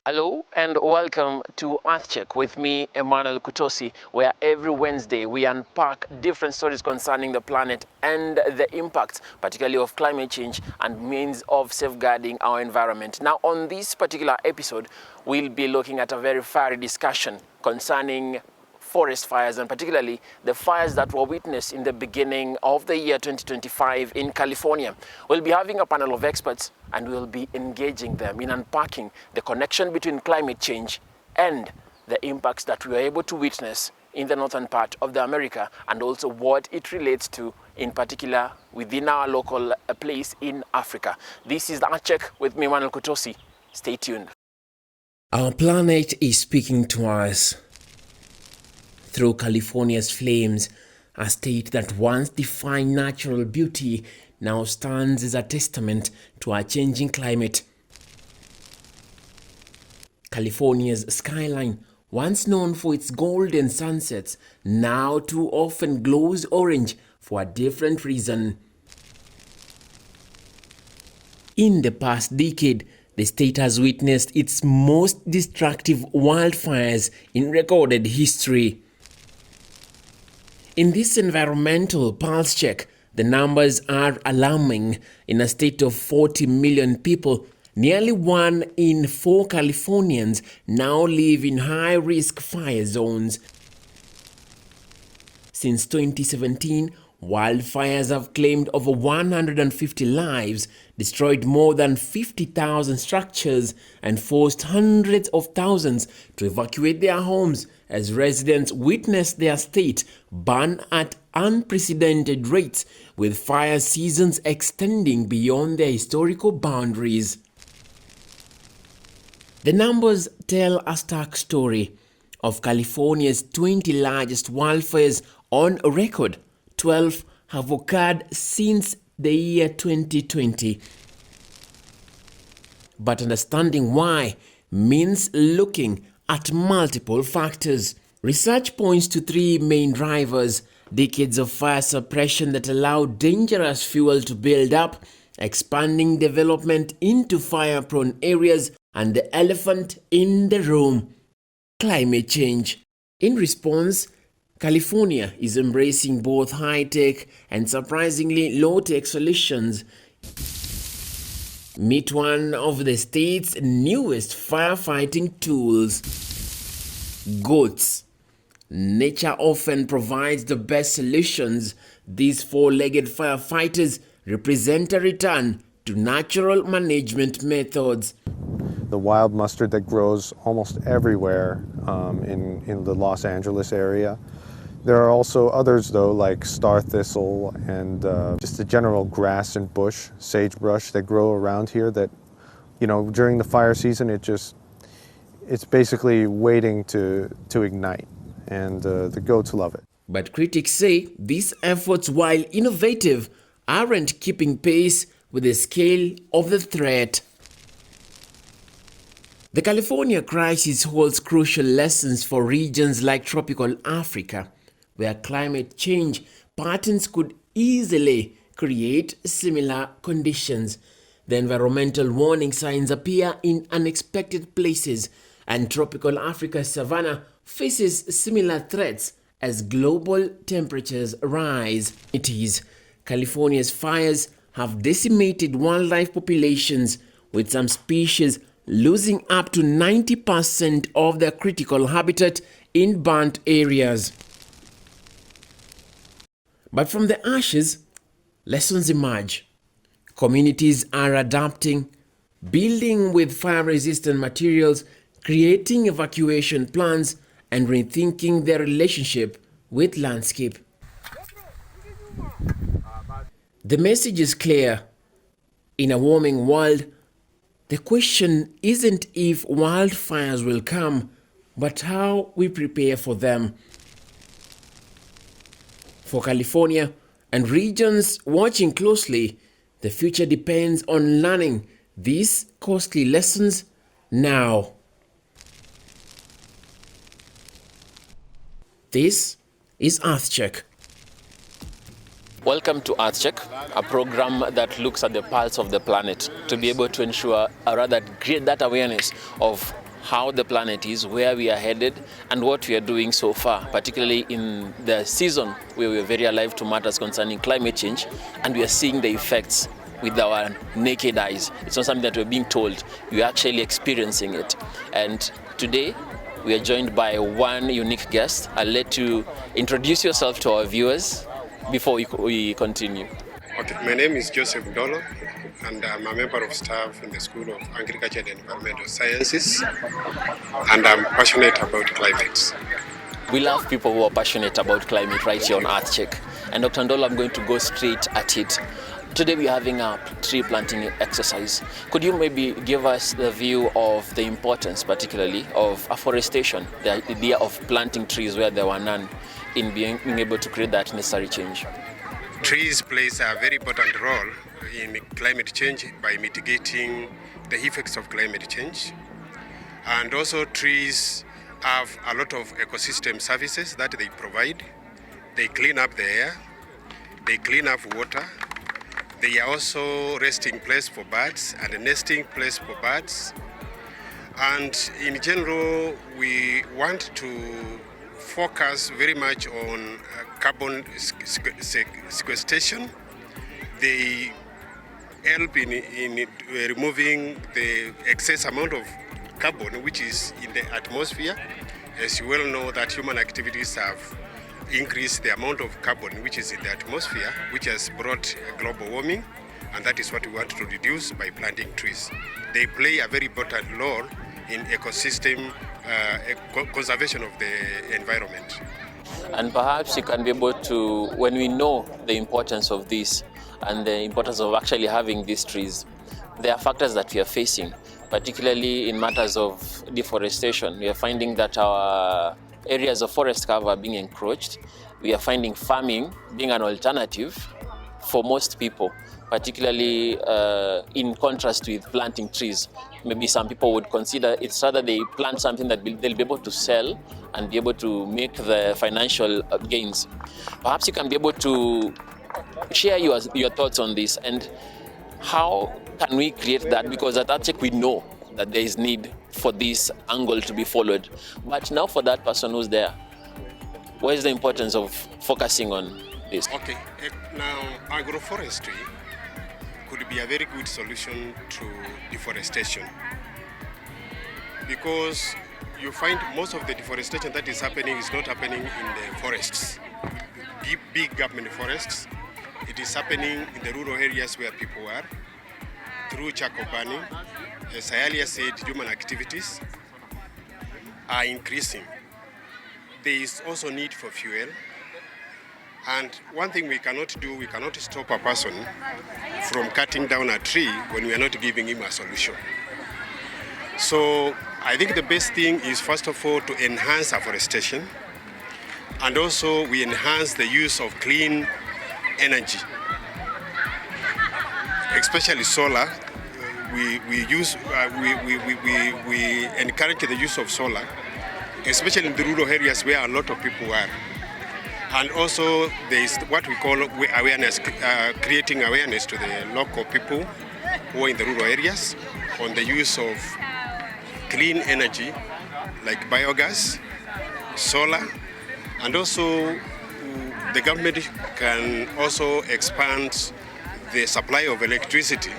Hello and welcome to Earth Check with me, Emmanuel Kutosi, where every Wednesday we unpack different stories concerning the planet and the impacts, particularly of climate change and means of safeguarding our environment. Now, on this particular episode, we'll be looking at a very fiery discussion concerning forest fires, and particularly the fires that were witnessed in the beginning of the year 2025 in California. We'll be having a panel of experts and we'll be engaging them in unpacking the connection between climate change and the impacts that we were able to witness in the northern part of the America, and also what it relates to in particular within our local place in Africa. This is the Earth Check with me, Manuel Kutosi. Stay tuned. Our planet is speaking to us through California's flames, a state that once defined natural beauty now stands as a testament to our changing climate. California's skyline, once known for its golden sunsets, now too often glows orange for a different reason. In the past decade, the state has witnessed its most destructive wildfires in recorded history. In this environmental pulse check, the numbers are alarming. In a state of 40 million people, nearly 1 in 4 Californians now live in high-risk fire zones. Since 2017, wildfires have claimed over 150 lives, destroyed more than 50,000 structures, and forced hundreds of thousands to evacuate their homes as residents witness their state burn at unprecedented rates, with fire seasons extending beyond their historical boundaries. The numbers tell a stark story. Of California's 20 largest wildfires on record, 12 have occurred since the year 2020. But understanding why means looking at multiple factors. Research points to 3 main drivers: decades of fire suppression that allow dangerous fuel to build up, expanding development into fire-prone areas, and the elephant in the room: climate change. In response, California is embracing both high-tech and surprisingly low-tech solutions. Meet one of the state's newest firefighting tools: goats. Nature often provides the best solutions. These 4-legged firefighters represent a return to natural management methods. The wild mustard that grows almost everywhere in the Los Angeles area. There are also others though, like star thistle and just the general grass and bush, sagebrush that grow around here that, during the fire season, it's basically waiting to ignite, and the goats love it. But critics say these efforts, while innovative, aren't keeping pace with the scale of the threat. The California crisis holds crucial lessons for regions like tropical Africa, where climate change patterns could easily create similar conditions. The environmental warning signs appear in unexpected places, and tropical Africa's savanna faces similar threats as global temperatures rise. California's fires have decimated wildlife populations, with some species losing up to 90% of their critical habitat in burnt areas. But from the ashes, lessons emerge. Communities are adapting, building with fire-resistant materials, creating evacuation plans, and rethinking their relationship with landscape. The message is clear. In a warming world, the question isn't if wildfires will come, but how we prepare for them. For California and regions watching closely, the future depends on learning these costly lessons now. This is Earth Check. Welcome to Earth Check, a program that looks at the pulse of the planet to be able to ensure, or rather create that awareness of how the planet is, where we are headed, and what we are doing so far, particularly in the season where we are very alive to matters concerning climate change, and we are seeing the effects with our naked eyes. It's not something that we're being told, we're actually experiencing it. And today, we are joined by one unique guest. I'll let you introduce yourself to our viewers before we continue. Okay, my name is Joseph Dolo, and I'm a member of staff in the School of Agriculture and Environmental Sciences, and I'm passionate about climate. We love people who are passionate about climate right here on Earth Check. And Dr. Ndolo, I'm going to go straight at it. Today we're having a tree planting exercise. Could you maybe give us the view of the importance, particularly of afforestation, the idea of planting trees where there were none, in being able to create that necessary change? Trees plays a very important role in climate change by mitigating the effects of climate change. And also trees have a lot of ecosystem services that they provide. They clean up the air, they clean up water. They are also resting place for birds and a nesting place for birds. And in general, we want to focus very much on carbon sequestration. They help in removing the excess amount of carbon which is in the atmosphere. As you well know that human activities have increased the amount of carbon which is in the atmosphere, which has brought global warming, and that is what we want to reduce by planting trees. They play a very important role in ecosystem conservation of the environment. And perhaps you can be able to, when we know the importance of this and the importance of actually having these trees, there are factors that we are facing, particularly in matters of deforestation. We are finding that our areas of forest cover are being encroached. We are finding farming being an alternative for most people, particularly in contrast with planting trees. Maybe some people would consider it's rather they plant something that they'll be able to sell and be able to make the financial gains. Perhaps you can be able to share your thoughts on this and how can we create that, because at Earth Check we know that there is need for this angle to be followed. But now for that person who's there, what is the importance of focusing on this? Okay, now agroforestry could be a very good solution to deforestation, because you find most of the deforestation that is happening is not happening in the forests, big government forests. It is happening in the rural areas where people are, through charcoal burning. As I earlier said, human activities are increasing. There is also need for fuel. And one thing we cannot do, we cannot stop a person from cutting down a tree when we are not giving him a solution. So I think the best thing is, first of all, to enhance afforestation. And also we enhance the use of clean energy, especially solar. We encourage the use of solar, especially in the rural areas where a lot of people are. And also there is what we call awareness, creating awareness to the local people who are in the rural areas on the use of clean energy like biogas, solar, and also the government can also expand the supply of electricity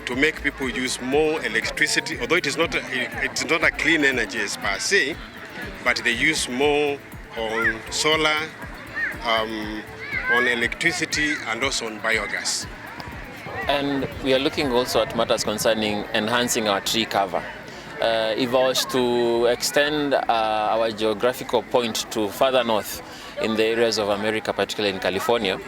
to make people use more electricity, although it's not a clean energy as per se, but they use more on solar, on electricity, and also on biogas. And we are looking also at matters concerning enhancing our tree cover. If I was to extend our geographical point to further north in the areas of America, particularly in California,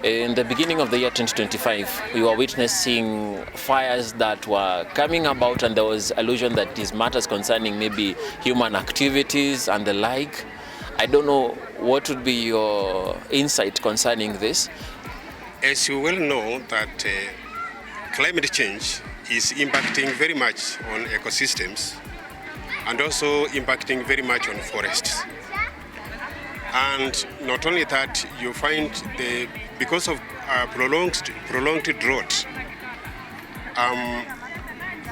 in the beginning of the year 2025, we were witnessing fires that were coming about, and there was allusion that these matters concerning maybe human activities and the like. I don't know, what would be your insight concerning this? As you well know that climate change is impacting very much on ecosystems and also impacting very much on forests. And not only that, you find because of prolonged drought,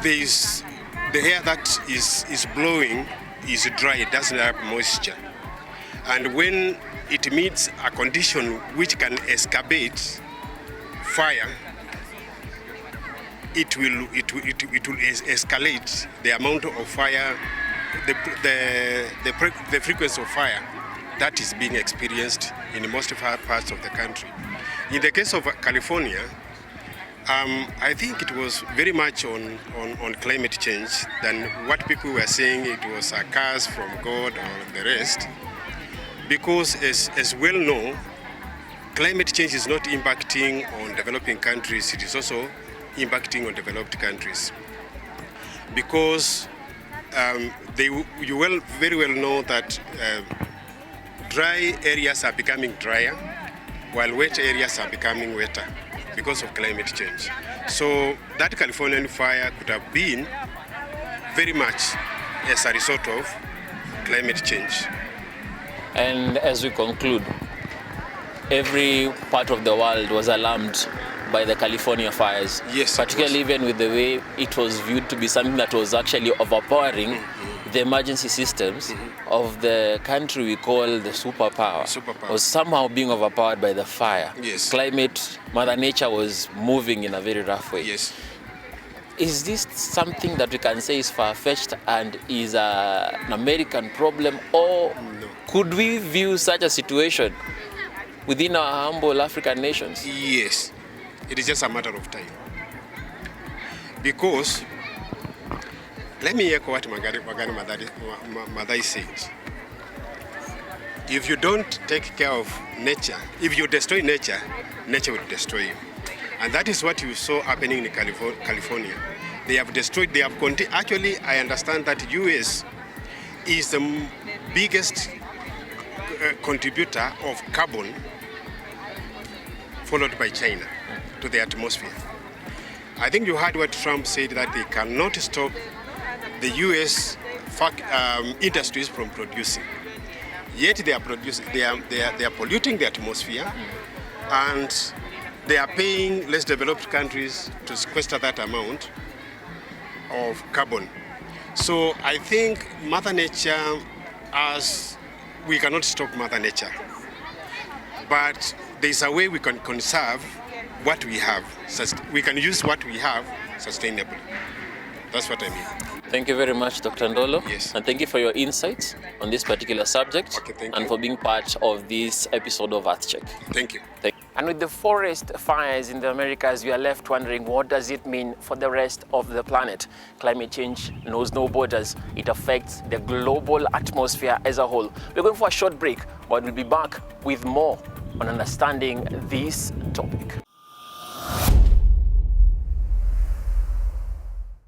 there is the air that is blowing is dry, it doesn't have moisture. And when it meets a condition which can escalate fire, it will escalate the amount of fire, the frequency of fire that is being experienced in most parts of the country. In the case of California, I think it was very much on climate change than what people were saying it was a curse from God or the rest. Because as well known, climate change is not impacting on developing countries, it is also impacting on developed countries. Because you very well know that dry areas are becoming drier, while wet areas are becoming wetter because of climate change. So that Californian fire could have been very much as a result of climate change. And as we conclude, every part of the world was alarmed by the California fires, yes, particularly even with the way it was viewed to be something that was actually overpowering the emergency systems of the country we call the superpower. Was somehow being overpowered by the fire. Yes. Climate, Mother Nature was moving in a very rough way. Yes. Is this something that we can say is far-fetched and is an American problem, or could we view such a situation within our humble African nations? Yes, it is just a matter of time. Because, let me echo what Magari Madai said. If you don't take care of nature, if you destroy nature, nature will destroy you. And that is what you saw happening in California. They have destroyed, actually, I understand that US is the biggest contributor of carbon, followed by China, to the atmosphere. I think you heard what Trump said, that they cannot stop the US industries from producing. Yet they are producing, they are polluting the atmosphere, and they are paying less developed countries to sequester that amount of carbon. So I think Mother Nature, we cannot stop Mother Nature, but there's a way we can conserve what we have. We can use what we have sustainably. That's what I mean. Thank you very much, Dr. Ndolo. Yes. And thank you for your insights on this particular subject. Okay, thank and you. for being part of this episode of Earth Check. Thank you. And with the forest fires in the Americas, we are left wondering, what does it mean for the rest of the planet? Climate change knows no borders. It affects the global atmosphere as a whole. We're going for a short break, but we'll be back with more on understanding this topic.